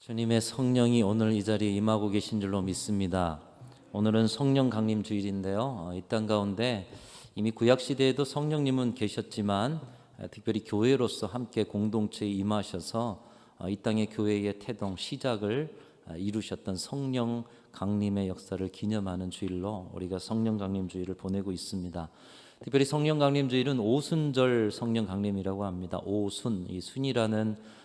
주님의 성령이 오늘 이 자리에 임하고 계신 줄로 믿습니다. 오늘은 성령 강림 주일인데요. 이 땅 가운데 이미 구약 시대에도 성령님은 계셨지만 특별히 교회로서 함께 공동체에 임하셔서 이 땅의 교회의 태동 시작을 이루셨던 성령 강림의 역사를 기념하는 주일로 우리가 성령 강림 주일을 보내고 있습니다. 특별히 성령 강림 주일은 오순절 성령 강림이라고 합니다. 오순, 이 순이라는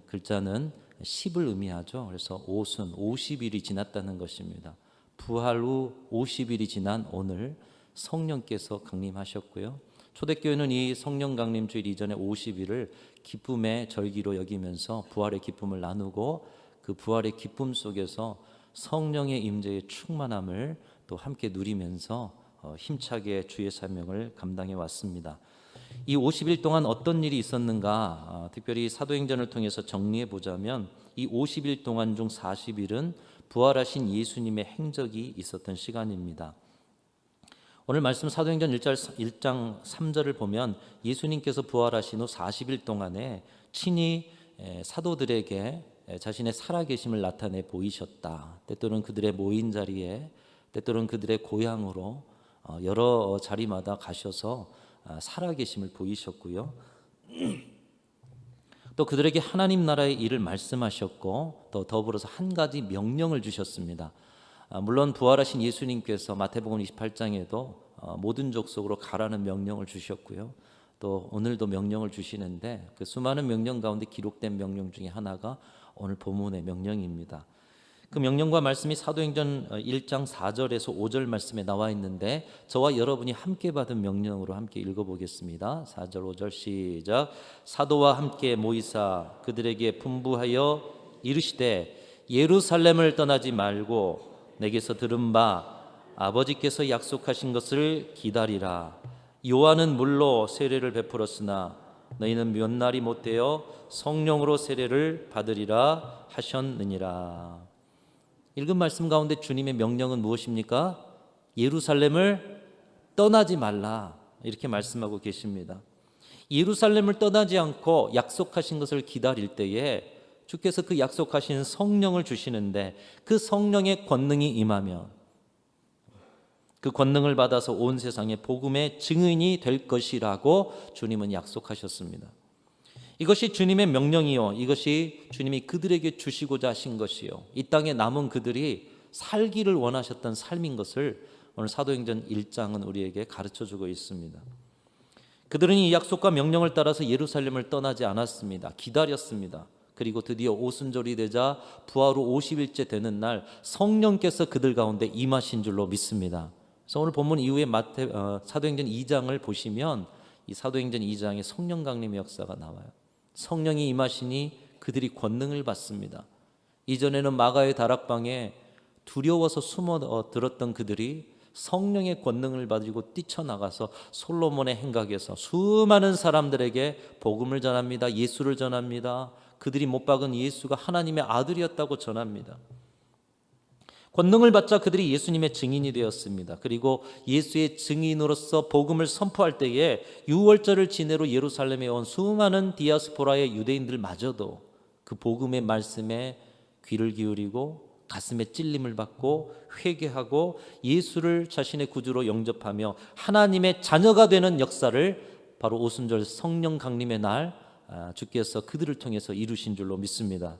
글자는 10을 의미하죠. 그래서 오순, 50일이 지났다는 것입니다. 부활 후 50일이 지난 오늘 성령께서 강림하셨고요. 초대교회는 이 성령 강림 주일 이전에 50일을 기쁨의 절기로 여기면서 부활의 기쁨을 나누고 그 부활의 기쁨 속에서 성령의 임재의 충만함을 또 함께 누리면서 힘차게 주의 사명을 감당해 왔습니다. 이 50일 동안 어떤 일이 있었는가, 특별히 사도행전을 통해서 정리해 보자면 이 50일 동안 중 40일은 부활하신 예수님의 행적이 있었던 시간입니다. 오늘 말씀 사도행전 1장 3절을 보면 예수님께서 부활하신 후 40일 동안에 친히 사도들에게 자신의 살아계심을 나타내 보이셨다. 때때로는 그들의 모인 자리에, 때때로는 그들의 고향으로 여러 자리마다 가셔서 살아계심을 보이셨고요. 또 그들에게 하나님 나라의 일을 말씀하셨고 또 더불어서 한 가지 명령을 주셨습니다. 물론 부활하신 예수님께서 마태복음 28장에도 모든 족속으로 가라는 명령을 주셨고요. 또 오늘도 명령을 주시는데 그 수많은 명령 가운데 기록된 명령 중에 하나가 오늘 본문의 명령입니다. 그 명령과 말씀이 사도행전 1장 4절에서 5절 말씀에 나와 있는데 저와 여러분이 함께 받은 명령으로 함께 읽어보겠습니다. 4절 5절 시작. 사도와 함께 모이사 그들에게 분부하여 이르시되 예루살렘을 떠나지 말고 내게서 들은 바 아버지께서 약속하신 것을 기다리라. 요한은 물로 세례를 베풀었으나 너희는 몇 날이 못되어 성령으로 세례를 받으리라 하셨느니라. 읽은 말씀 가운데 주님의 명령은 무엇입니까? 예루살렘을 떠나지 말라 이렇게 말씀하고 계십니다. 예루살렘을 떠나지 않고 약속하신 것을 기다릴 때에 주께서 그 약속하신 성령을 주시는데 그 성령의 권능이 임하면 그 권능을 받아서 온 세상에 복음의 증인이 될 것이라고 주님은 약속하셨습니다. 이것이 주님의 명령이요, 이것이 주님이 그들에게 주시고자 하신 것이요, 이 땅에 남은 그들이 살기를 원하셨던 삶인 것을 오늘 사도행전 1장은 우리에게 가르쳐주고 있습니다. 그들은 이 약속과 명령을 따라서 예루살렘을 떠나지 않았습니다. 기다렸습니다. 그리고 드디어 오순절이 되자 부활 후 50일째 되는 날 성령께서 그들 가운데 임하신 줄로 믿습니다. 그래서 오늘 본문 이후에 사도행전 2장을 보시면 이 사도행전 2장에 성령 강림의 역사가 나와요. 성령이 임하시니 그들이 권능을 받습니다. 이전에는 마가의 다락방에 두려워서 숨어 들었던 그들이 성령의 권능을 가지고 뛰쳐나가서 솔로몬의 행각에서 수많은 사람들에게 복음을 전합니다. 예수를 전합니다. 그들이 못 박은 예수가 하나님의 아들이었다고 전합니다. 권능을 받자 그들이 예수님의 증인이 되었습니다. 그리고 예수의 증인으로서 복음을 선포할 때에 유월절을 지내러 예루살렘에 온 수많은 디아스포라의 유대인들마저도 그 복음의 말씀에 귀를 기울이고 가슴에 찔림을 받고 회개하고 예수를 자신의 구주로 영접하며 하나님의 자녀가 되는 역사를 바로 오순절 성령 강림의 날 주께서 그들을 통해서 이루신 줄로 믿습니다.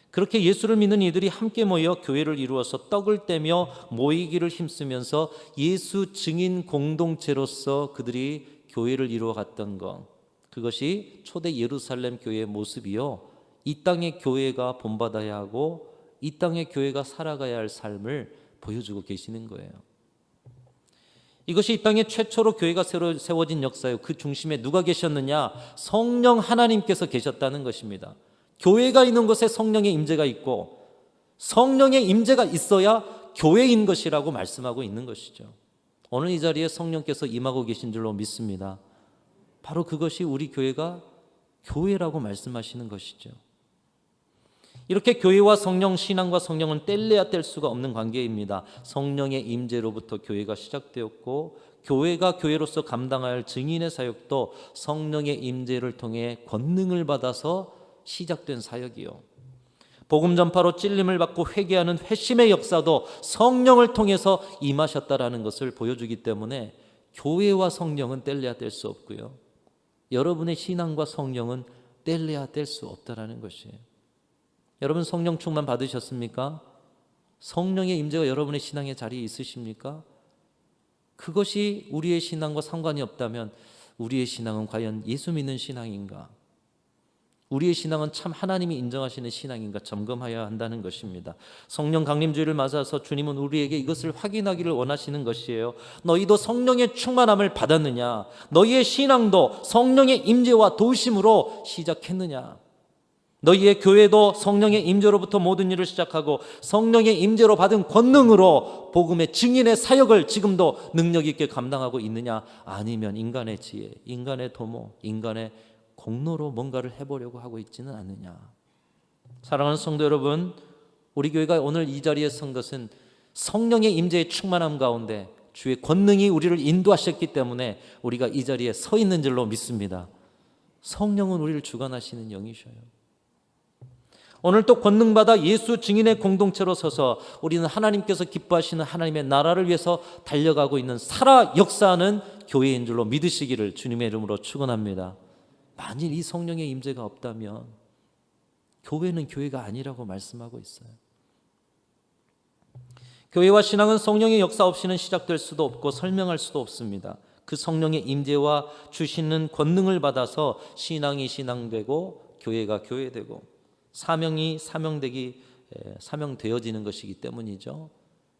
그렇게 예수를 믿는 이들이 함께 모여 교회를 이루어서 떡을 떼며 모이기를 힘쓰면서 예수 증인 공동체로서 그들이 교회를 이루어갔던 것, 그것이 초대 예루살렘 교회의 모습이요, 이 땅의 교회가 본받아야 하고 이 땅의 교회가 살아가야 할 삶을 보여주고 계시는 거예요. 이것이 이 땅에 최초로 교회가 새로 세워진 역사예요. 그 중심에 누가 계셨느냐? 성령 하나님께서 계셨다는 것입니다. 교회가 있는 곳에 성령의 임재가 있고 성령의 임재가 있어야 교회인 것이라고 말씀하고 있는 것이죠. 오늘 이 자리에 성령께서 임하고 계신 줄로 믿습니다. 바로 그것이 우리 교회가 교회라고 말씀하시는 것이죠. 이렇게 교회와 성령, 신앙과 성령은 뗄래야 뗄 수가 없는 관계입니다. 성령의 임재로부터 교회가 시작되었고 교회가 교회로서 감당해야 할 증인의 사역도 성령의 임재를 통해 권능을 받아서 시작된 사역이요, 복음 전파로 찔림을 받고 회개하는 회심의 역사도 성령을 통해서 임하셨다라는 것을 보여주기 때문에 교회와 성령은 뗄래야 뗄 수 없고요, 여러분의 신앙과 성령은 뗄래야 뗄 수 없다라는 것이에요. 여러분 성령 충만 받으셨습니까? 성령의 임재가 여러분의 신앙의 자리에 있으십니까? 그것이 우리의 신앙과 상관이 없다면 우리의 신앙은 과연 예수 믿는 신앙인가? 우리의 신앙은 참 하나님이 인정하시는 신앙인가 점검해야 한다는 것입니다. 성령 강림주의를 맞아서 주님은 우리에게 이것을 확인하기를 원하시는 것이에요. 너희도 성령의 충만함을 받았느냐? 너희의 신앙도 성령의 임재와 도우심으로 시작했느냐? 너희의 교회도 성령의 임재로부터 모든 일을 시작하고 성령의 임재로 받은 권능으로 복음의 증인의 사역을 지금도 능력 있게 감당하고 있느냐? 아니면 인간의 지혜, 인간의 도모, 인간의 공로로 뭔가를 해보려고 하고 있지는 않느냐? 사랑하는 성도 여러분, 우리 교회가 오늘 이 자리에 선 것은 성령의 임재의 충만함 가운데 주의 권능이 우리를 인도하셨기 때문에 우리가 이 자리에 서 있는 줄로 믿습니다. 성령은 우리를 주관하시는 영이셔요. 오늘 또 권능받아 예수 증인의 공동체로 서서 우리는 하나님께서 기뻐하시는 하나님의 나라를 위해서 달려가고 있는 살아 역사하는 교회인 줄로 믿으시기를 주님의 이름으로 축원합니다. 만일 이 성령의 임재가 없다면 교회는 교회가 아니라고 말씀하고 있어요. 교회와 신앙은 성령의 역사 없이는 시작될 수도 없고 설명할 수도 없습니다. 그 성령의 임재와 주시는 권능을 받아서 신앙이 신앙되고 교회가 교회되고 사명이 사명되어지는 것이기 때문이죠.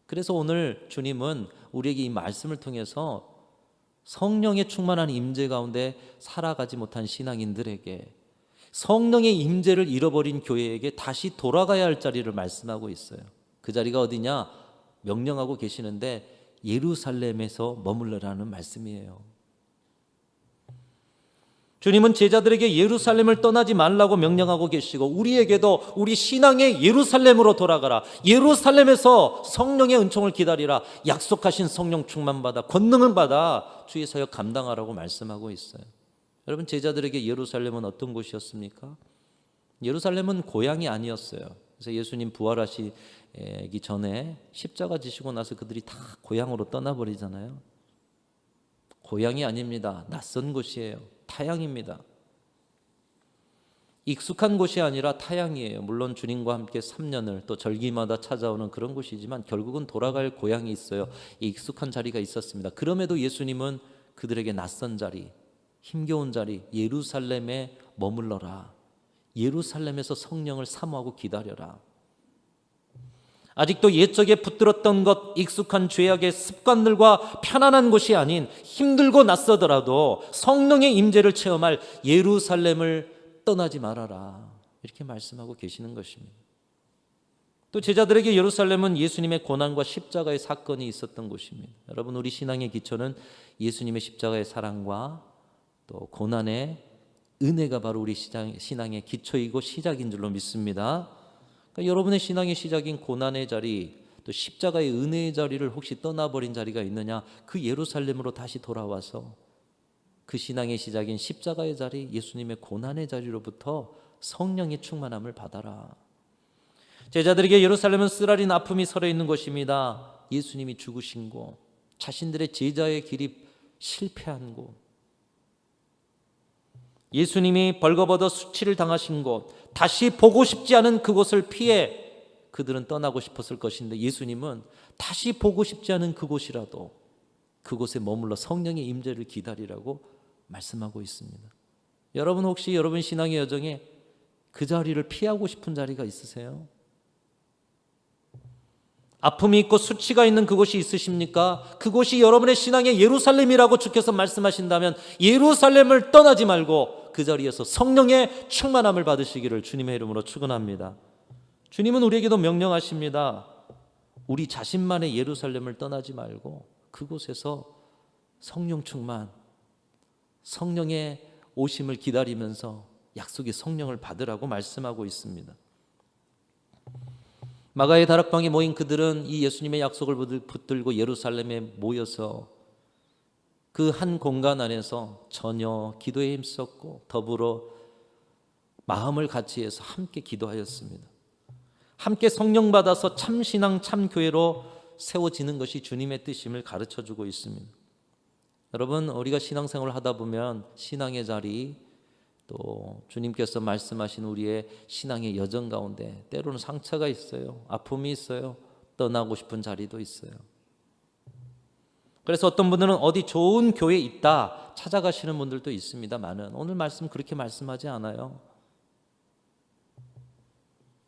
그래서 오늘 주님은 우리에게 이 말씀을 통해서 성령의 충만한 임재 가운데 살아가지 못한 신앙인들에게 성령의 임재를 잃어버린 교회에게 다시 돌아가야 할 자리를 말씀하고 있어요. 그 자리가 어디냐? 명령하고 계시는데 예루살렘에서 머물러라는 말씀이에요. 주님은 제자들에게 예루살렘을 떠나지 말라고 명령하고 계시고 우리에게도 우리 신앙의 예루살렘으로 돌아가라, 예루살렘에서 성령의 은총을 기다리라, 약속하신 성령 충만받아 권능을 받아 주의 사역 감당하라고 말씀하고 있어요. 여러분 제자들에게 예루살렘은 어떤 곳이었습니까? 예루살렘은 고향이 아니었어요. 그래서 예수님 부활하시기 전에 십자가 지시고 나서 그들이 다 고향으로 떠나버리잖아요. 고향이 아닙니다. 낯선 곳이에요. 타향입니다. 익숙한 곳이 아니라 타향이에요. 물론 주님과 함께 3년을 또 절기마다 찾아오는 그런 곳이지만 결국은 돌아갈 고향이 있어요. 익숙한 자리가 있었습니다. 그럼에도 예수님은 그들에게 낯선 자리, 힘겨운 자리, 예루살렘에 머물러라. 예루살렘에서 성령을 사모하고 기다려라. 아직도 옛적에 붙들었던 것, 익숙한 죄악의 습관들과 편안한 곳이 아닌 힘들고 낯서더라도 성령의 임재를 체험할 예루살렘을 떠나지 말아라. 이렇게 말씀하고 계시는 것입니다. 또 제자들에게 예루살렘은 예수님의 고난과 십자가의 사건이 있었던 곳입니다. 여러분 우리 신앙의 기초는 예수님의 십자가의 사랑과 또 고난의 은혜가 바로 우리 신앙의 기초이고 시작인 줄로 믿습니다. 그러니까 여러분의 신앙의 시작인 고난의 자리, 또 십자가의 은혜의 자리를 혹시 떠나버린 자리가 있느냐? 그 예루살렘으로 다시 돌아와서 그 신앙의 시작인 십자가의 자리, 예수님의 고난의 자리로부터 성령의 충만함을 받아라. 제자들에게 예루살렘은 쓰라린 아픔이 서려 있는 곳입니다. 예수님이 죽으신 곳, 자신들의 제자의 길이 실패한 곳, 예수님이 벌거벗어 수치를 당하신 곳, 다시 보고 싶지 않은 그곳을 피해 그들은 떠나고 싶었을 것인데 예수님은 다시 보고 싶지 않은 그곳이라도 그곳에 머물러 성령의 임재를 기다리라고 말씀하고 있습니다. 여러분 혹시 여러분 신앙의 여정에 그 자리를 피하고 싶은 자리가 있으세요? 아픔이 있고 수치가 있는 그곳이 있으십니까? 그곳이 여러분의 신앙의 예루살렘이라고 주께서 말씀하신다면 예루살렘을 떠나지 말고 그 자리에서 성령의 충만함을 받으시기를 주님의 이름으로 축원합니다. 주님은 우리에게도 명령하십니다. 우리 자신만의 예루살렘을 떠나지 말고 그곳에서 성령 충만, 성령의 오심을 기다리면서 약속의 성령을 받으라고 말씀하고 있습니다. 마가의 다락방에 모인 그들은 이 예수님의 약속을 붙들고 예루살렘에 모여서 그 한 공간 안에서 전혀 기도에 힘썼고 더불어 마음을 같이 해서 함께 기도하였습니다. 함께 성령 받아서 참 신앙, 참 교회로 세워지는 것이 주님의 뜻임을 가르쳐주고 있습니다. 여러분, 우리가 신앙생활을 하다 보면 신앙의 자리, 또 주님께서 말씀하신 우리의 신앙의 여정 가운데 때로는 상처가 있어요. 아픔이 있어요. 떠나고 싶은 자리도 있어요. 그래서 어떤 분들은 어디 좋은 교회에 있다 찾아가시는 분들도 있습니다만은 오늘 말씀 그렇게 말씀하지 않아요.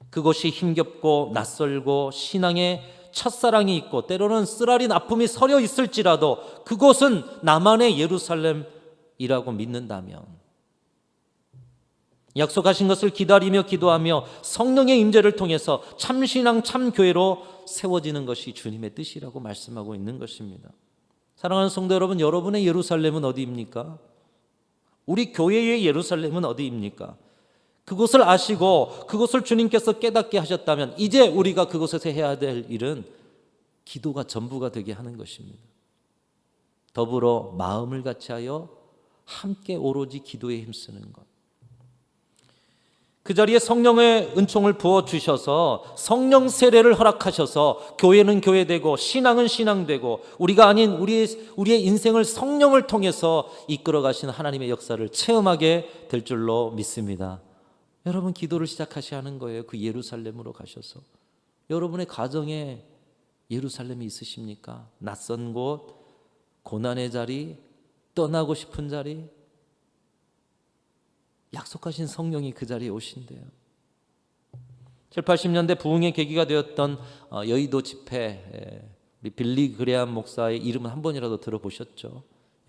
그곳이 힘겹고 낯설고 신앙의 첫사랑이 있고 때로는 쓰라린 아픔이 서려 있을지라도 그곳은 나만의 예루살렘이라고 믿는다면, 약속하신 것을 기다리며 기도하며 성령의 임재를 통해서 참신앙 참교회로 세워지는 것이 주님의 뜻이라고 말씀하고 있는 것입니다. 사랑하는 성도 여러분, 여러분의 예루살렘은 어디입니까? 우리 교회의 예루살렘은 어디입니까? 그곳을 아시고 그곳을 주님께서 깨닫게 하셨다면 이제 우리가 그곳에서 해야 될 일은 기도가 전부가 되게 하는 것입니다. 더불어 마음을 같이하여 함께 오로지 기도에 힘쓰는 것. 그 자리에 성령의 은총을 부어주셔서 성령 세례를 허락하셔서 교회는 교회되고 신앙은 신앙되고 우리가 아닌 우리의 인생을 성령을 통해서 이끌어 가시는 하나님의 역사를 체험하게 될 줄로 믿습니다. 여러분, 기도를 시작하셔야 하는 거예요. 그 예루살렘으로 가셔서. 여러분의 가정에 예루살렘이 있으십니까? 낯선 곳, 고난의 자리, 떠나고 싶은 자리, 약속하신 성령이 그 자리에 오신대요. 7, 80년대 부흥의 계기가 되었던 여의도 집회, 우리 빌리 그레암 목사의 이름은 한 번이라도 들어보셨죠?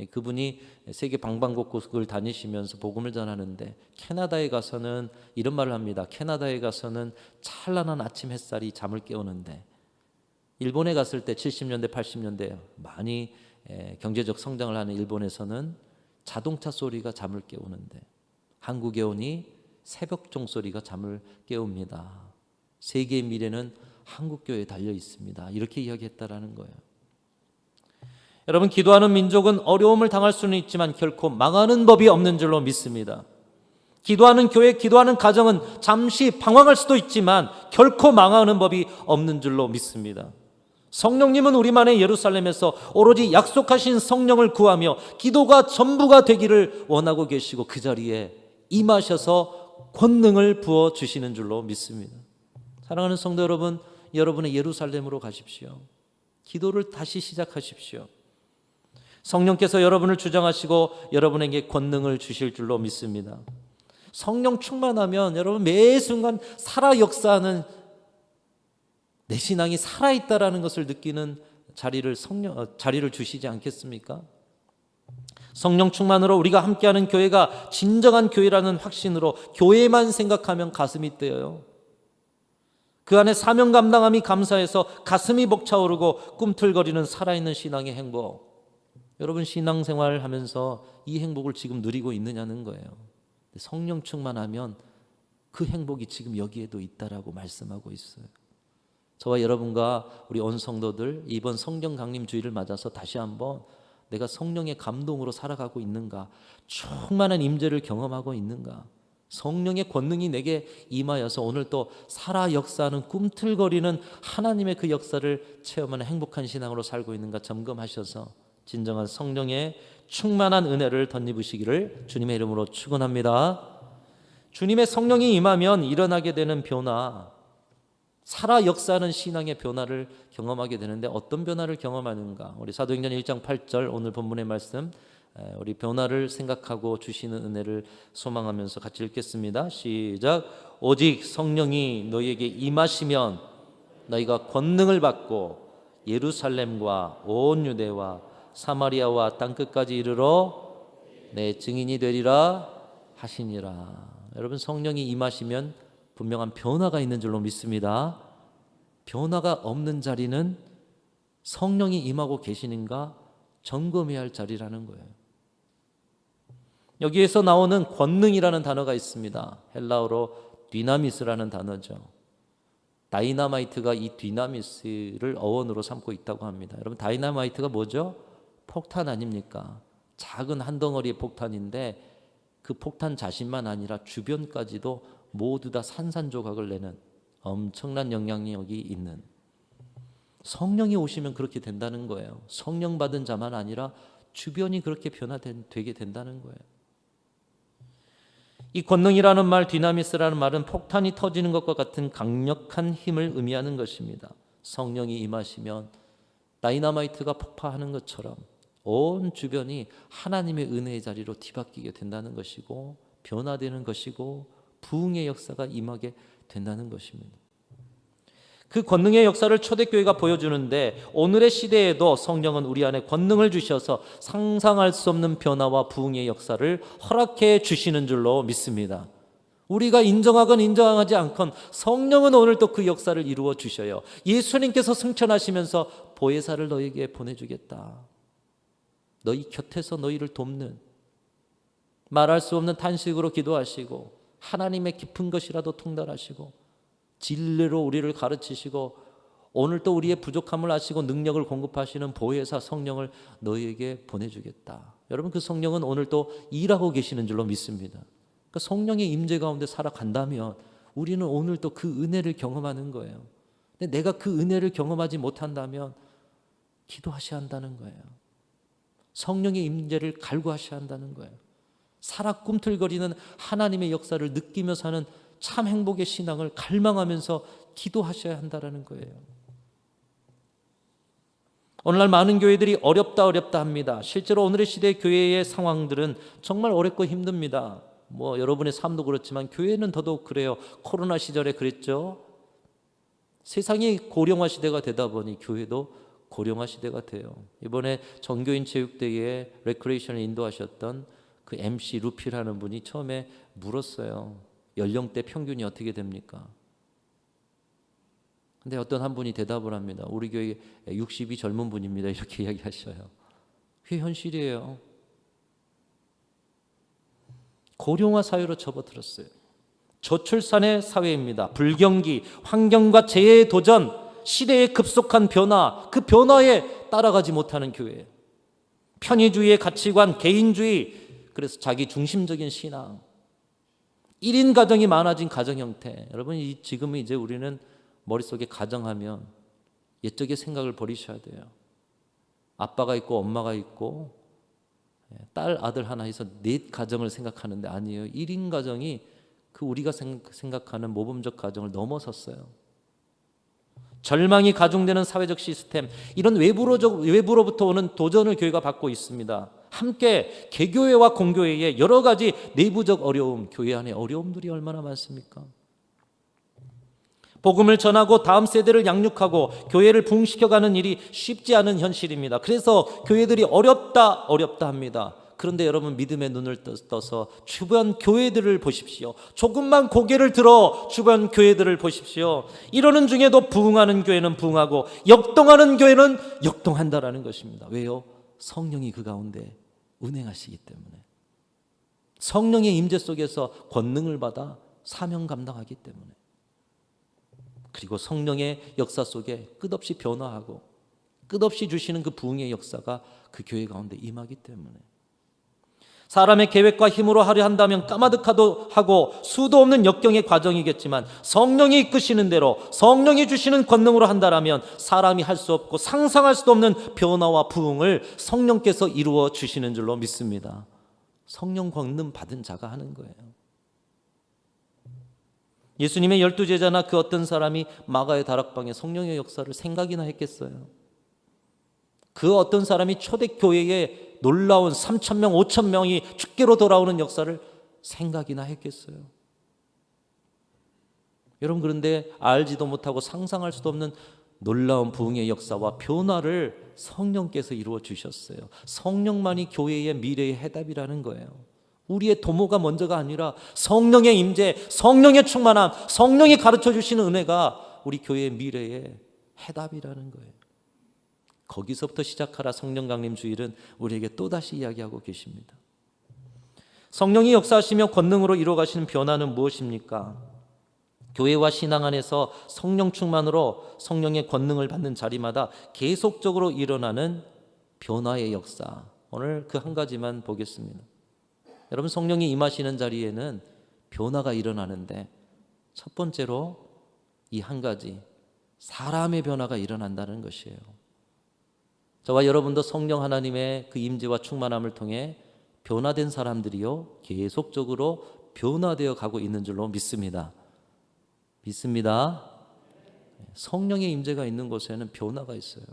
그분이 세계 방방곡곡을 다니시면서 복음을 전하는데 캐나다에 가서는 이런 말을 합니다. 캐나다에 가서는 찬란한 아침 햇살이 잠을 깨우는데 일본에 갔을 때 70년대 80년대 많이 경제적 성장을 하는 일본에서는 자동차 소리가 잠을 깨우는데 한국에 오니 새벽 종소리가 잠을 깨웁니다. 세계의 미래는 한국교회에 달려 있습니다. 이렇게 이야기했다라는 거예요. 여러분, 기도하는 민족은 어려움을 당할 수는 있지만 결코 망하는 법이 없는 줄로 믿습니다. 기도하는 교회, 기도하는 가정은 잠시 방황할 수도 있지만 결코 망하는 법이 없는 줄로 믿습니다. 성령님은 우리만의 예루살렘에서 오로지 약속하신 성령을 구하며 기도가 전부가 되기를 원하고 계시고 그 자리에 임하셔서 권능을 부어주시는 줄로 믿습니다. 사랑하는 성도 여러분, 여러분의 예루살렘으로 가십시오. 기도를 다시 시작하십시오. 성령께서 여러분을 주장하시고 여러분에게 권능을 주실 줄로 믿습니다. 성령 충만하면 여러분 매 순간 살아 역사하는 내 신앙이 살아있다라는 것을 느끼는 자리를 주시지 않겠습니까? 성령 충만으로 우리가 함께하는 교회가 진정한 교회라는 확신으로 교회만 생각하면 가슴이 뛰어요. 그 안에 사명 감당함이 감사해서 가슴이 벅차오르고 꿈틀거리는 살아있는 신앙의 행복. 여러분, 신앙생활을 하면서 이 행복을 지금 누리고 있느냐는 거예요. 성령 충만하면 그 행복이 지금 여기에도 있다라고 말씀하고 있어요. 저와 여러분과 우리 온 성도들 이번 성령 강림 주일을 맞아서 다시 한번 내가 성령의 감동으로 살아가고 있는가, 충만한 임재를 경험하고 있는가, 성령의 권능이 내게 임하여서 오늘 또 살아 역사하는 꿈틀거리는 하나님의 그 역사를 체험하는 행복한 신앙으로 살고 있는가 점검하셔서 진정한 성령의 충만한 은혜를 덧입으시기를 주님의 이름으로 축원합니다. 주님의 성령이 임하면 일어나게 되는 변화, 살아 역사하는 신앙의 변화를 경험하게 되는데 어떤 변화를 경험하는가? 우리 사도행전 1장 8절 오늘 본문의 말씀, 우리 변화를 생각하고 주시는 은혜를 소망하면서 같이 읽겠습니다. 시작. 오직 성령이 너희에게 임하시면 너희가 권능을 받고 예루살렘과 온 유대와 사마리아와 땅끝까지 이르러 내 증인이 되리라 하시니라. 여러분, 성령이 임하시면 분명한 변화가 있는 줄로 믿습니다. 변화가 없는 자리는 성령이 임하고 계시는가 점검해야 할 자리라는 거예요. 여기에서 나오는 권능이라는 단어가 있습니다. 헬라어로 디나미스라는 단어죠. 다이나마이트가 이 디나미스를 어원으로 삼고 있다고 합니다. 여러분, 다이나마이트가 뭐죠? 폭탄 아닙니까? 작은 한 덩어리의 폭탄인데 그 폭탄 자신만 아니라 주변까지도 모두 다 산산조각을 내는 엄청난 영향력이 있는, 성령이 오시면 그렇게 된다는 거예요. 성령 받은 자만 아니라 주변이 그렇게 변화되게 된다는 거예요. 이 권능이라는 말, 디나미스라는 말은 폭탄이 터지는 것과 같은 강력한 힘을 의미하는 것입니다. 성령이 임하시면 다이너마이트가 폭파하는 것처럼 온 주변이 하나님의 은혜의 자리로 뒤바뀌게 된다는 것이고, 변화되는 것이고, 부흥의 역사가 임하게 된다는 것입니다. 그 권능의 역사를 초대교회가 보여주는데, 오늘의 시대에도 성령은 우리 안에 권능을 주셔서 상상할 수 없는 변화와 부흥의 역사를 허락해 주시는 줄로 믿습니다. 우리가 인정하건 인정하지 않건 성령은 오늘 또 그 역사를 이루어 주셔요. 예수님께서 승천하시면서 보혜사를 너에게 보내주겠다, 너희 곁에서 너희를 돕는, 말할 수 없는 탄식으로 기도하시고 하나님의 깊은 것이라도 통달하시고 진리로 우리를 가르치시고 오늘 또 우리의 부족함을 아시고 능력을 공급하시는 보혜사 성령을 너희에게 보내주겠다. 여러분, 그 성령은 오늘 또 일하고 계시는 줄로 믿습니다. 그러니까 성령의 임재 가운데 살아간다면 우리는 오늘 또 그 은혜를 경험하는 거예요. 근데 내가 그 은혜를 경험하지 못한다면 기도하셔야 한다는 거예요. 성령의 임재를 갈구하셔야 한다는 거예요. 살아 꿈틀거리는 하나님의 역사를 느끼며 사는 참 행복의 신앙을 갈망하면서 기도하셔야 한다는 거예요. 오늘날 많은 교회들이 어렵다 합니다. 실제로 오늘의 시대의 교회의 상황들은 정말 어렵고 힘듭니다. 여러분의 삶도 그렇지만 교회는 더더욱 그래요. 코로나 시절에 그랬죠. 세상이 고령화 시대가 되다 보니 교회도 고령화 시대가 돼요. 이번에 전교인 체육대회에 레크레이션을 인도하셨던 그 MC 루피라는 분이 처음에 물었어요. 연령대 평균이 어떻게 됩니까? 근데 어떤 한 분이 대답을 합니다. 우리 교회 60이 젊은 분입니다. 이렇게 이야기하셔요. 그게 현실이에요. 고령화 사회로 접어들었어요. 저출산의 사회입니다. 불경기, 환경과 재해의 도전, 시대의 급속한 변화, 그 변화에 따라가지 못하는 교회. 편의주의의 가치관, 개인주의, 그래서 자기 중심적인 신앙, 1인 가정이 많아진 가정 형태. 여러분, 지금은 이제 우리는 머릿속에 가정하면 옛적의 생각을 버리셔야 돼요. 아빠가 있고 엄마가 있고 딸, 아들 하나 해서 넷 가정을 생각하는데 아니에요. 1인 가정이 그 우리가 생각하는 모범적 가정을 넘어섰어요. 절망이 가중되는 사회적 시스템, 이런 외부로부터 오는 도전을 교회가 받고 있습니다. 함께 개교회와 공교회의 여러 가지 내부적 어려움, 교회 안에 어려움들이 얼마나 많습니까? 복음을 전하고 다음 세대를 양육하고 교회를 부흥시켜가는 일이 쉽지 않은 현실입니다. 그래서 교회들이 어렵다 합니다. 그런데 여러분, 믿음의 눈을 떠서 주변 교회들을 보십시오. 조금만 고개를 들어 주변 교회들을 보십시오. 이러는 중에도 부흥하는 교회는 부흥하고 역동하는 교회는 역동한다라는 것입니다. 왜요? 성령이 그 가운데 운행하시기 때문에, 성령의 임재 속에서 권능을 받아 사명 감당하기 때문에, 그리고 성령의 역사 속에 끝없이 변화하고 끝없이 주시는 그 부흥의 역사가 그 교회 가운데 임하기 때문에, 사람의 계획과 힘으로 하려 한다면 까마득하도 하고 수도 없는 역경의 과정이겠지만 성령이 이끄시는 대로 성령이 주시는 권능으로 한다면 사람이 할 수 없고 상상할 수도 없는 변화와 부흥을 성령께서 이루어 주시는 줄로 믿습니다. 성령 권능 받은 자가 하는 거예요. 예수님의 12제자나 그 어떤 사람이 마가의 다락방에 성령의 역사를 생각이나 했겠어요? 그 어떤 사람이 초대교회에 놀라운 3,000명, 5,000명이 주께로 돌아오는 역사를 생각이나 했겠어요? 여러분, 그런데 알지도 못하고 상상할 수도 없는 놀라운 부흥의 역사와 변화를 성령께서 이루어 주셨어요. 성령만이 교회의 미래의 해답이라는 거예요. 우리의 도모가 먼저가 아니라 성령의 임재, 성령의 충만함, 성령이 가르쳐 주시는 은혜가 우리 교회의 미래의 해답이라는 거예요. 거기서부터 시작하라 성령 강림 주일은 우리에게 또다시 이야기하고 계십니다. 성령이 역사하시며 권능으로 이루어가시는 변화는 무엇입니까? 교회와 신앙 안에서 성령 충만으로 성령의 권능을 받는 자리마다 계속적으로 일어나는 변화의 역사, 오늘 그 한 가지만 보겠습니다. 여러분, 성령이 임하시는 자리에는 변화가 일어나는데 첫 번째로 이 한 가지 사람의 변화가 일어난다는 것이에요. 저와 여러분도 성령 하나님의 그 임재와 충만함을 통해 변화된 사람들이요 계속적으로 변화되어 가고 있는 줄로 믿습니다. 성령의 임재가 있는 곳에는 변화가 있어요.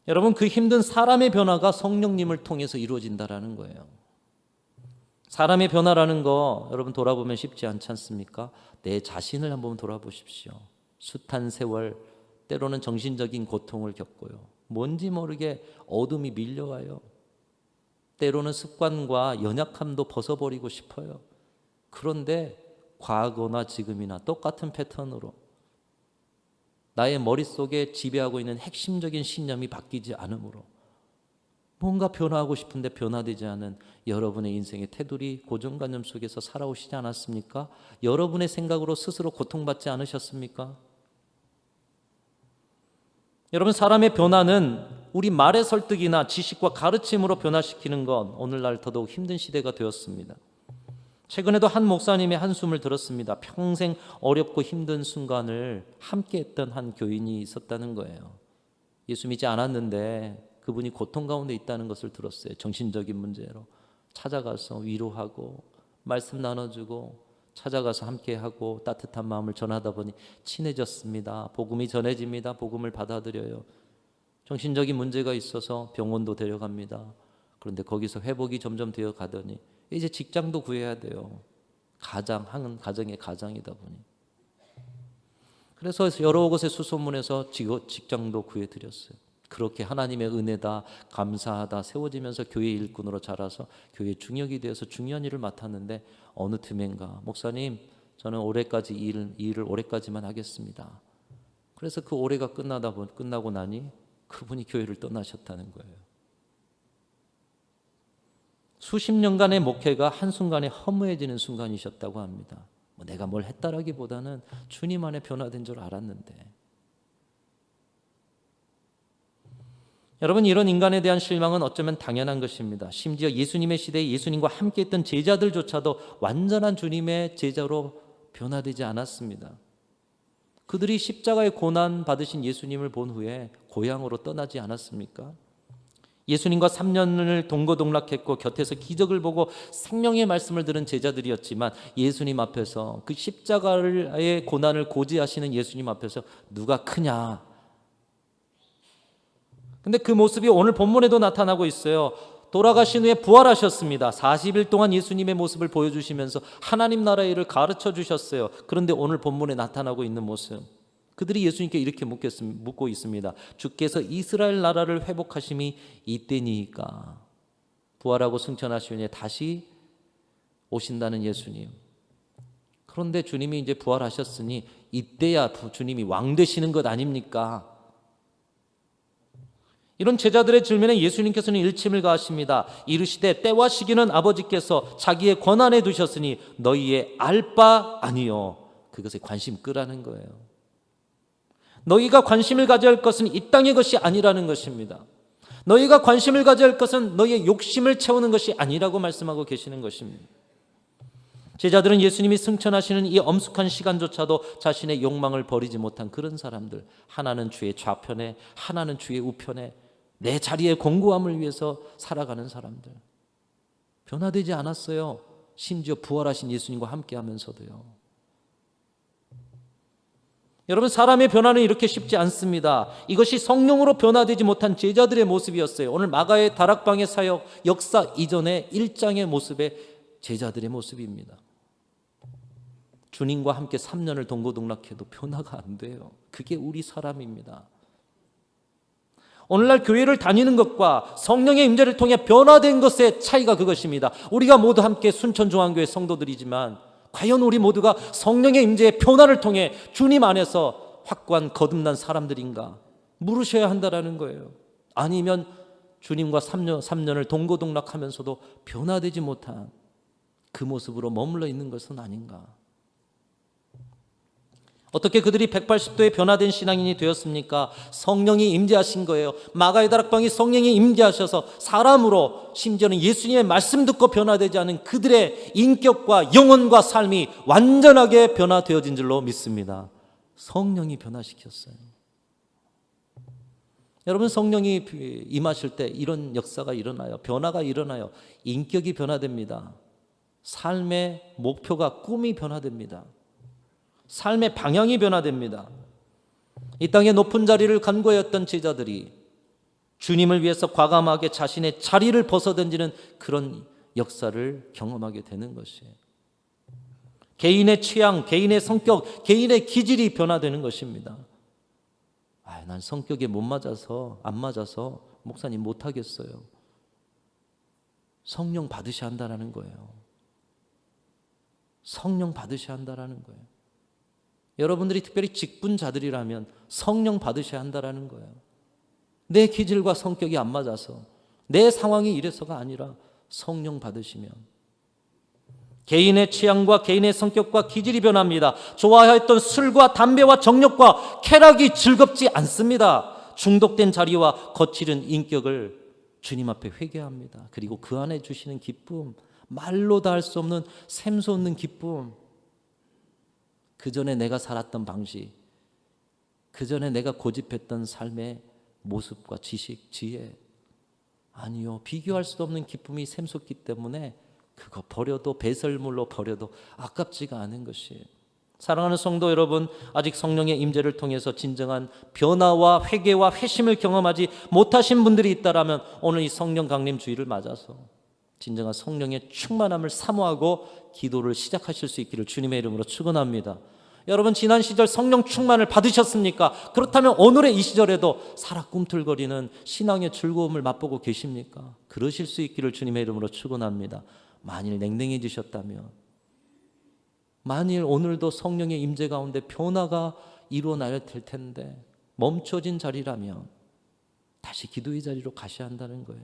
여러분, 그 힘든 사람의 변화가 성령님을 통해서 이루어진다라는 거예요. 사람의 변화라는 거 여러분 돌아보면 쉽지 않지 않습니까? 내 자신을 한번 돌아보십시오. 숱한 세월, 때로는 정신적인 고통을 겪고요. 뭔지 모르게 어둠이 밀려와요. 때로는 습관과 연약함도 벗어버리고 싶어요. 그런데 과거나 지금이나 똑같은 패턴으로 나의 머릿속에 지배하고 있는 핵심적인 신념이 바뀌지 않으므로 뭔가 변화하고 싶은데 변화되지 않은 여러분의 인생의 테두리 고정관념 속에서 살아오시지 않았습니까? 여러분의 생각으로 스스로 고통받지 않으셨습니까? 여러분, 사람의 변화는 우리 말의 설득이나 지식과 가르침으로 변화시키는 건 오늘날 더더욱 힘든 시대가 되었습니다. 최근에도 한 목사님의 한숨을 들었습니다. 평생 어렵고 힘든 순간을 함께 했던 한 교인이 있었다는 거예요. 예수 믿지 않았는데 그분이 고통 가운데 있다는 것을 들었어요. 정신적인 문제로 찾아가서 위로하고 말씀 나눠주고 찾아가서 함께하고 따뜻한 마음을 전하다 보니 친해졌습니다. 복음이 전해집니다. 복음을 받아들여요. 정신적인 문제가 있어서 병원도 데려갑니다. 그런데 거기서 회복이 점점 되어 가더니 이제 직장도 구해야 돼요. 한 가정의 가장이다 보니. 그래서 여러 곳에 수소문해서 직장도 구해드렸어요. 그렇게 하나님의 은혜다 감사하다 세워지면서 교회 일꾼으로 자라서 교회 중역이 되어서 중요한 일을 맡았는데 어느 틈엔가 목사님 저는 올해까지 일을 올해까지만 하겠습니다. 그래서 그 올해가 끝나고 나니 그분이 교회를 떠나셨다는 거예요. 수십 년간의 목회가 한순간에 허무해지는 순간이셨다고 합니다. 내가 뭘 했다라기보다는 주님 안에 변화된 줄 알았는데. 여러분, 이런 인간에 대한 실망은 어쩌면 당연한 것입니다. 심지어 예수님의 시대에 예수님과 함께 했던 제자들조차도 완전한 주님의 제자로 변화되지 않았습니다. 그들이 십자가의 고난 받으신 예수님을 본 후에 고향으로 떠나지 않았습니까? 예수님과 3년을 동거동락했고 곁에서 기적을 보고 생명의 말씀을 들은 제자들이었지만 예수님 앞에서 그 십자가의 고난을 고지하시는 예수님 앞에서 누가 크냐? 근데 그 모습이 오늘 본문에도 나타나고 있어요. 돌아가신 후에 부활하셨습니다. 40일 동안 예수님의 모습을 보여주시면서 하나님 나라의 일을 가르쳐 주셨어요. 그런데 오늘 본문에 나타나고 있는 모습, 그들이 예수님께 이렇게 묻고 있습니다. 주께서 이스라엘 나라를 회복하심이 이때니까. 부활하고 승천하시니 다시 오신다는 예수님. 그런데 주님이 이제 부활하셨으니 이때야 주님이 왕 되시는 것 아닙니까? 이런 제자들의 질문에 예수님께서는 일침을 가하십니다. 이르시되 때와 시기는 아버지께서 자기의 권한에 두셨으니 너희의 알 바 아니요. 그것에 관심 끄라는 거예요. 너희가 관심을 가져야 할 것은 이 땅의 것이 아니라는 것입니다. 너희가 관심을 가져야 할 것은 너희의 욕심을 채우는 것이 아니라고 말씀하고 계시는 것입니다. 제자들은 예수님이 승천하시는 이 엄숙한 시간조차도 자신의 욕망을 버리지 못한 그런 사람들, 하나는 주의 좌편에 하나는 주의 우편에 내 자리의 공고함을 위해서 살아가는 사람들, 변화되지 않았어요. 심지어 부활하신 예수님과 함께 하면서도요. 여러분, 사람의 변화는 이렇게 쉽지 않습니다. 이것이 성령으로 변화되지 못한 제자들의 모습이었어요. 오늘 마가의 다락방의 사역 역사 이전의 1장의 모습의 제자들의 모습입니다. 주님과 함께 3년을 동고동락해도 변화가 안 돼요. 그게 우리 사람입니다. 오늘날 교회를 다니는 것과 성령의 임재를 통해 변화된 것의 차이가 그것입니다. 우리가 모두 함께 순천중앙교회 성도들이지만 과연 우리 모두가 성령의 임재의 변화를 통해 주님 안에서 확고한 거듭난 사람들인가 물으셔야 한다는 거예요. 아니면 주님과 3년을 동고동락하면서도 변화되지 못한 그 모습으로 머물러 있는 것은 아닌가. 어떻게 그들이 180도의 변화된 신앙인이 되었습니까? 성령이 임재하신 거예요. 마가의 다락방이 성령이 임재하셔서 사람으로, 심지어는 예수님의 말씀 듣고 변화되지 않은 그들의 인격과 영혼과 삶이 완전하게 변화되어진 줄로 믿습니다. 성령이 변화시켰어요. 여러분, 성령이 임하실 때 이런 역사가 일어나요. 변화가 일어나요. 인격이 변화됩니다. 삶의 목표가, 꿈이 변화됩니다. 삶의 방향이 변화됩니다. 이 땅의 높은 자리를 간구하였던 제자들이 주님을 위해서 과감하게 자신의 자리를 벗어던지는 그런 역사를 경험하게 되는 것이에요. 개인의 취향, 개인의 성격, 개인의 기질이 변화되는 것입니다. 난 성격에 못 맞아서, 안 맞아서 목사님 못하겠어요. 성령 받으셔야 한다는 거예요. 성령 받으셔야 한다는 거예요. 여러분들이 특별히 직분자들이라면 성령 받으셔야 한다는 거예요. 내 기질과 성격이 안 맞아서, 내 상황이 이래서가 아니라 성령 받으시면 개인의 취향과 개인의 성격과 기질이 변합니다. 좋아했던 술과 담배와 정욕과 쾌락이 즐겁지 않습니다. 중독된 자리와 거칠은 인격을 주님 앞에 회개합니다. 그리고 그 안에 주시는 기쁨, 말로 다 할 수 없는 샘솟는 기쁨, 그 전에 내가 살았던 방식, 그 전에 내가 고집했던 삶의 모습과 지식, 지혜, 아니요, 비교할 수 없는 기쁨이 샘솟기 때문에 그거 버려도, 배설물로 버려도 아깝지가 않은 것이에요. 사랑하는 성도 여러분, 아직 성령의 임재를 통해서 진정한 변화와 회개와 회심을 경험하지 못하신 분들이 있다라면 오늘 이 성령 강림 주일을 맞아서 진정한 성령의 충만함을 사모하고 기도를 시작하실 수 있기를 주님의 이름으로 축원합니다. 여러분, 지난 시절 성령 충만을 받으셨습니까? 그렇다면 오늘의 이 시절에도 살아 꿈틀거리는 신앙의 즐거움을 맛보고 계십니까? 그러실 수 있기를 주님의 이름으로 축원합니다. 만일 냉랭해지셨다면, 만일 오늘도 성령의 임재 가운데 변화가 일어나야 될 텐데 멈춰진 자리라면 다시 기도의 자리로 가셔야 한다는 거예요.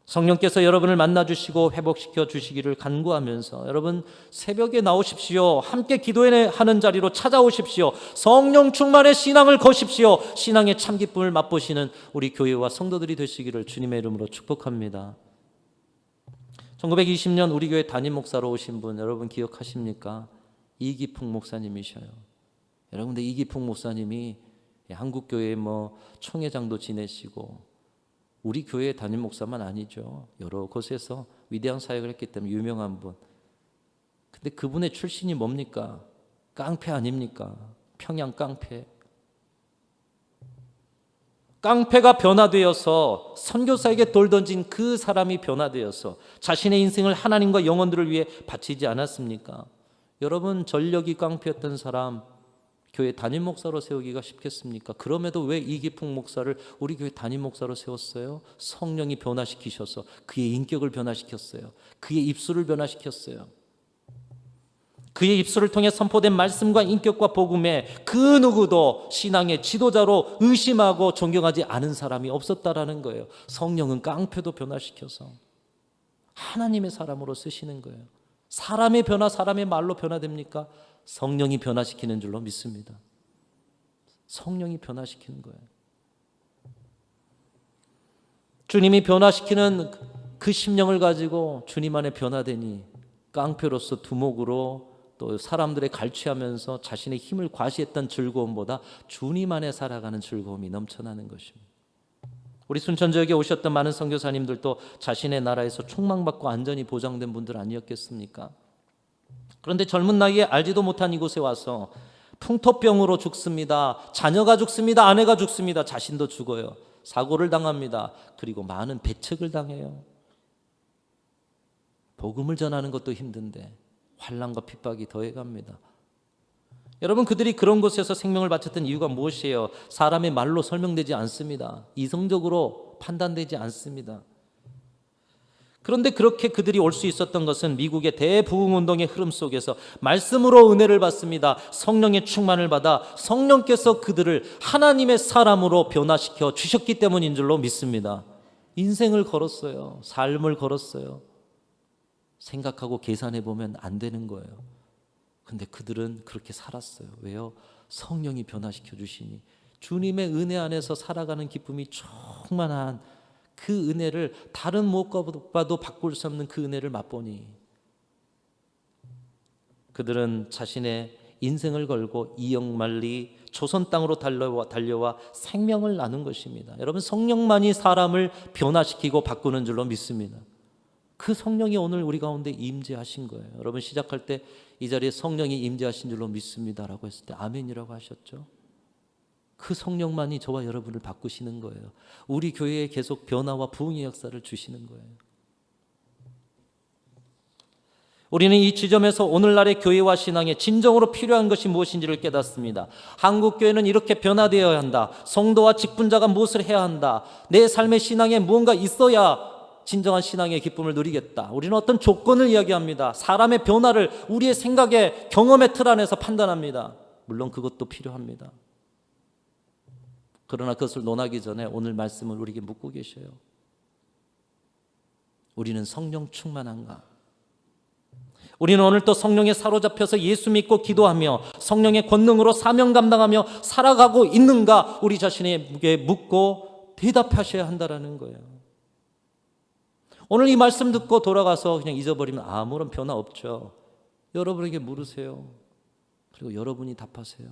성령께서 여러분을 만나주시고 회복시켜 주시기를 간구하면서 여러분, 새벽에 나오십시오. 함께 기도하는 자리로 찾아오십시오. 성령 충만의 신앙을 거십시오. 신앙의 참 기쁨을 맛보시는 우리 교회와 성도들이 되시기를 주님의 이름으로 축복합니다. 1920년 우리 교회 담임 목사로 오신 분 여러분 기억하십니까? 이기풍 목사님이셔요. 여러분들, 이기풍 목사님이 한국교회 총회장도 지내시고 우리 교회 담임 목사만 아니죠. 여러 곳에서 위대한 사역을 했기 때문에 유명한 분. 근데 그분의 출신이 뭡니까? 깡패 아닙니까? 평양 깡패. 깡패가 변화되어서 선교사에게 돌 던진 그 사람이 변화되어서 자신의 인생을 하나님과 영혼들을 위해 바치지 않았습니까? 여러분, 전력이 깡패였던 사람 교회 담임 목사로 세우기가 쉽겠습니까? 그럼에도 왜 이기풍 목사를 우리 교회 담임 목사로 세웠어요? 성령이 변화시키셔서 그의 인격을 변화시켰어요. 그의 입술을 변화시켰어요. 그의 입술을 통해 선포된 말씀과 인격과 복음에 그 누구도 신앙의 지도자로 의심하고 존경하지 않은 사람이 없었다라는 거예요. 성령은 깡패도 변화시켜서 하나님의 사람으로 쓰시는 거예요. 사람의 변화, 사람의 말로 변화됩니까? 성령이 변화시키는 줄로 믿습니다. 성령이 변화시키는 거예요. 주님이 변화시키는 그 심령을 가지고 주님 안에 변화되니 깡패로서 두목으로 또 사람들의 갈취하면서 자신의 힘을 과시했던 즐거움보다 주님 안에 살아가는 즐거움이 넘쳐나는 것입니다. 우리 순천 지역에 오셨던 많은 선교사님들도 자신의 나라에서 총망받고 안전이 보장된 분들 아니었겠습니까? 그런데 젊은 나이에 알지도 못한 이곳에 와서 풍토병으로 죽습니다. 자녀가 죽습니다. 아내가 죽습니다. 자신도 죽어요. 사고를 당합니다. 그리고 많은 배척을 당해요. 복음을 전하는 것도 힘든데 환난과 핍박이 더해갑니다. 여러분, 그들이 그런 곳에서 생명을 바쳤던 이유가 무엇이에요? 사람의 말로 설명되지 않습니다. 이성적으로 판단되지 않습니다. 그런데 그렇게 그들이 올 수 있었던 것은 미국의 대부흥운동의 흐름 속에서 말씀으로 은혜를 받습니다. 성령의 충만을 받아 성령께서 그들을 하나님의 사람으로 변화시켜 주셨기 때문인 줄로 믿습니다. 인생을 걸었어요. 삶을 걸었어요. 생각하고 계산해 보면 안 되는 거예요. 근데 그들은 그렇게 살았어요. 왜요? 성령이 변화시켜 주시니 주님의 은혜 안에서 살아가는 기쁨이 충만한 그 은혜를 다른 무엇과도 바꿀 수 없는 그 은혜를 맛보니 그들은 자신의 인생을 걸고 이역만리 조선 땅으로 달려와 생명을 나눈 것입니다. 여러분, 성령만이 사람을 변화시키고 바꾸는 줄로 믿습니다. 그 성령이 오늘 우리 가운데 임재하신 거예요. 여러분, 시작할 때 이 자리에 성령이 임재하신 줄로 믿습니다라고 했을 때 아멘이라고 하셨죠. 그 성령만이 저와 여러분을 바꾸시는 거예요. 우리 교회에 계속 변화와 부흥의 역사를 주시는 거예요. 우리는 이 지점에서 오늘날의 교회와 신앙에 진정으로 필요한 것이 무엇인지를 깨닫습니다. 한국 교회는 이렇게 변화되어야 한다. 성도와 직분자가 무엇을 해야 한다. 내 삶의 신앙에 무언가 있어야 진정한 신앙의 기쁨을 누리겠다. 우리는 어떤 조건을 이야기합니다. 사람의 변화를 우리의 생각의 경험의 틀 안에서 판단합니다. 물론 그것도 필요합니다. 그러나 그것을 논하기 전에 오늘 말씀을 우리에게 묻고 계셔요. 우리는 성령 충만한가? 우리는 오늘 또 성령에 사로잡혀서 예수 믿고 기도하며 성령의 권능으로 사명 감당하며 살아가고 있는가? 우리 자신에게 묻고 대답하셔야 한다는 거예요. 오늘 이 말씀 듣고 돌아가서 그냥 잊어버리면 아무런 변화 없죠. 여러분에게 물으세요. 그리고 여러분이 답하세요.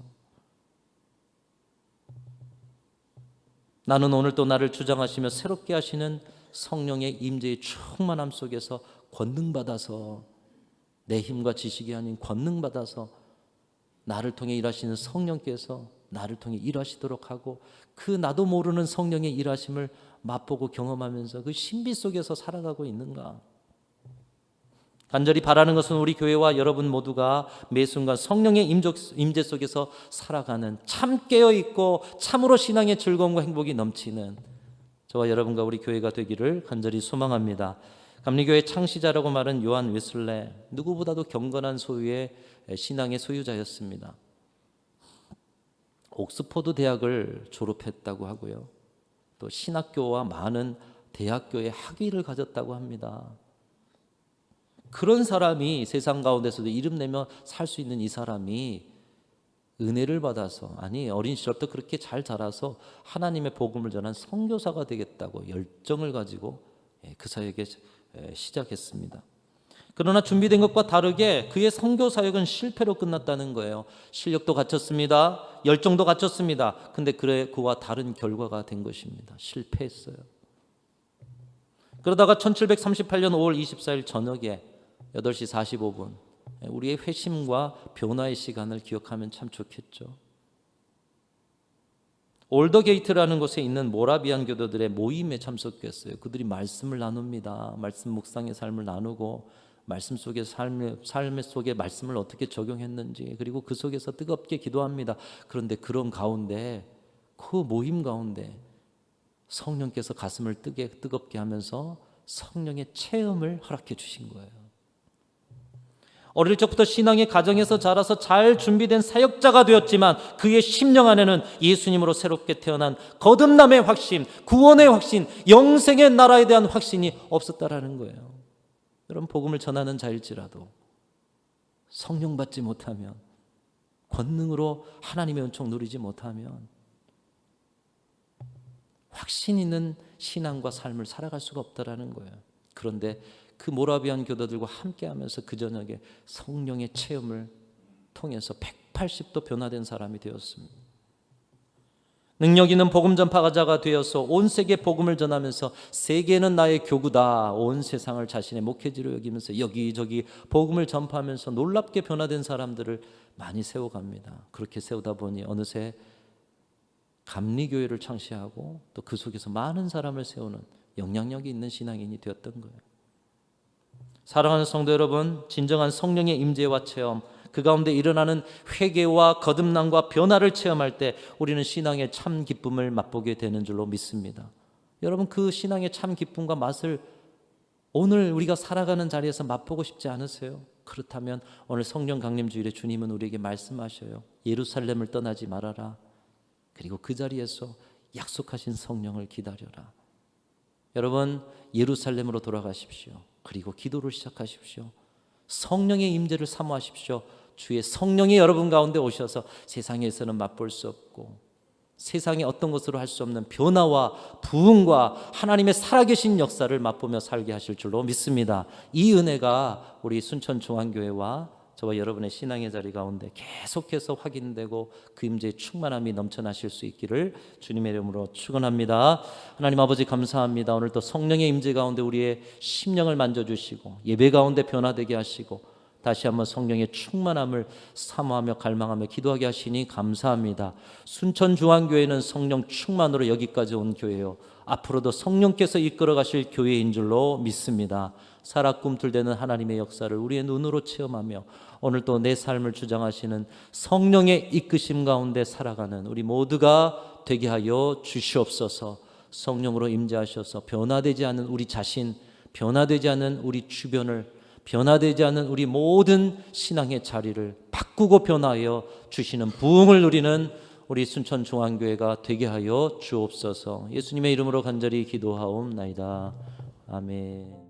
나는 오늘 또 나를 주장하시며 새롭게 하시는 성령의 임재의 충만함 속에서 권능받아서 내 힘과 지식이 아닌 권능받아서 나를 통해 일하시는 성령께서 나를 통해 일하시도록 하고 그 나도 모르는 성령의 일하심을 맛보고 경험하면서 그 신비 속에서 살아가고 있는가? 간절히 바라는 것은 우리 교회와 여러분 모두가 매 순간 성령의 임재 속에서 살아가는 참 깨어있고 참으로 신앙의 즐거움과 행복이 넘치는 저와 여러분과 우리 교회가 되기를 간절히 소망합니다. 감리교회 창시자라고 말한 요한 웨슬레, 누구보다도 경건한 소유의 신앙의 소유자였습니다. 옥스퍼드 대학을 졸업했다고 하고요. 또 신학교와 많은 대학교의 학위를 가졌다고 합니다. 그런 사람이 세상 가운데서도 이름 내며 살 수 있는 이 사람이 은혜를 받아서, 아니 어린 시절부터 그렇게 잘 자라서 하나님의 복음을 전한 선교사가 되겠다고 열정을 가지고 그 사역에 시작했습니다. 그러나 준비된 것과 다르게 그의 선교 사역은 실패로 끝났다는 거예요. 실력도 갖췄습니다. 열정도 갖췄습니다. 근데 그와 다른 결과가 된 것입니다. 실패했어요. 그러다가 1738년 5월 24일 저녁에 8시 45분 우리의 회심과 변화의 시간을 기억하면 참 좋겠죠. 올더게이트라는 곳에 있는 모라비안 교도들의 모임에 참석했어요. 그들이 말씀을 나눕니다. 말씀 묵상의 삶을 나누고 말씀 속에 삶의 속에 말씀을 어떻게 적용했는지, 그리고 그 속에서 뜨겁게 기도합니다. 그런데 그런 가운데, 그 모임 가운데 성령께서 가슴을 뜨겁게 하면서 성령의 체험을 허락해 주신 거예요. 어릴 적부터 신앙의 가정에서 자라서 잘 준비된 사역자가 되었지만 그의 심령 안에는 예수님으로 새롭게 태어난 거듭남의 확신, 구원의 확신, 영생의 나라에 대한 확신이 없었다라는 거예요. 여러분, 복음을 전하는 자일지라도 성령 받지 못하면, 권능으로 하나님의 은총 누리지 못하면 확신 있는 신앙과 삶을 살아갈 수가 없다라는 거예요. 그런데 그 모라비안 교도들과 함께하면서 그 저녁에 성령의 체험을 통해서 180도 변화된 사람이 되었습니다. 능력 있는 복음 전파자가 되어서 온 세계에 복음을 전하면서 세계는 나의 교구다, 온 세상을 자신의 목회지로 여기면서 여기저기 복음을 전파하면서 놀랍게 변화된 사람들을 많이 세워갑니다. 그렇게 세우다 보니 어느새 감리교회를 창시하고 또 그 속에서 많은 사람을 세우는 영향력이 있는 신앙인이 되었던 거예요. 사랑하는 성도 여러분, 진정한 성령의 임재와 체험, 그 가운데 일어나는 회개와 거듭남과 변화를 체험할 때 우리는 신앙의 참 기쁨을 맛보게 되는 줄로 믿습니다. 여러분, 그 신앙의 참 기쁨과 맛을 오늘 우리가 살아가는 자리에서 맛보고 싶지 않으세요? 그렇다면 오늘 성령 강림 주일에 주님은 우리에게 말씀하셔요. 예루살렘을 떠나지 말아라. 그리고 그 자리에서 약속하신 성령을 기다려라. 여러분, 예루살렘으로 돌아가십시오. 그리고 기도를 시작하십시오. 성령의 임재를 사모하십시오. 주의 성령이 여러분 가운데 오셔서 세상에서는 맛볼 수 없고 세상에 어떤 것으로 할 수 없는 변화와 부흥과 하나님의 살아계신 역사를 맛보며 살게 하실 줄로 믿습니다. 이 은혜가 우리 순천중앙교회와 저와 여러분의 신앙의 자리 가운데 계속해서 확인되고 그 임재의 충만함이 넘쳐나실 수 있기를 주님의 이름으로 축원합니다. 하나님 아버지 감사합니다. 오늘 또 성령의 임재 가운데 우리의 심령을 만져주시고 예배 가운데 변화되게 하시고 다시 한번 성령의 충만함을 사모하며 갈망하며 기도하게 하시니 감사합니다. 순천중앙교회는 성령 충만으로 여기까지 온 교회요, 앞으로도 성령께서 이끌어 가실 교회인 줄로 믿습니다. 살아 꿈틀대는 하나님의 역사를 우리의 눈으로 체험하며 오늘 또 내 삶을 주장하시는 성령의 이끄심 가운데 살아가는 우리 모두가 되게 하여 주시옵소서. 성령으로 임재하셔서 변화되지 않은 우리 자신, 변화되지 않은 우리 주변을, 변화되지 않은 우리 모든 신앙의 자리를 바꾸고 변화하여 주시는 부흥을 누리는 우리 순천중앙교회가 되게 하여 주옵소서. 예수님의 이름으로 간절히 기도하옵나이다. 아멘.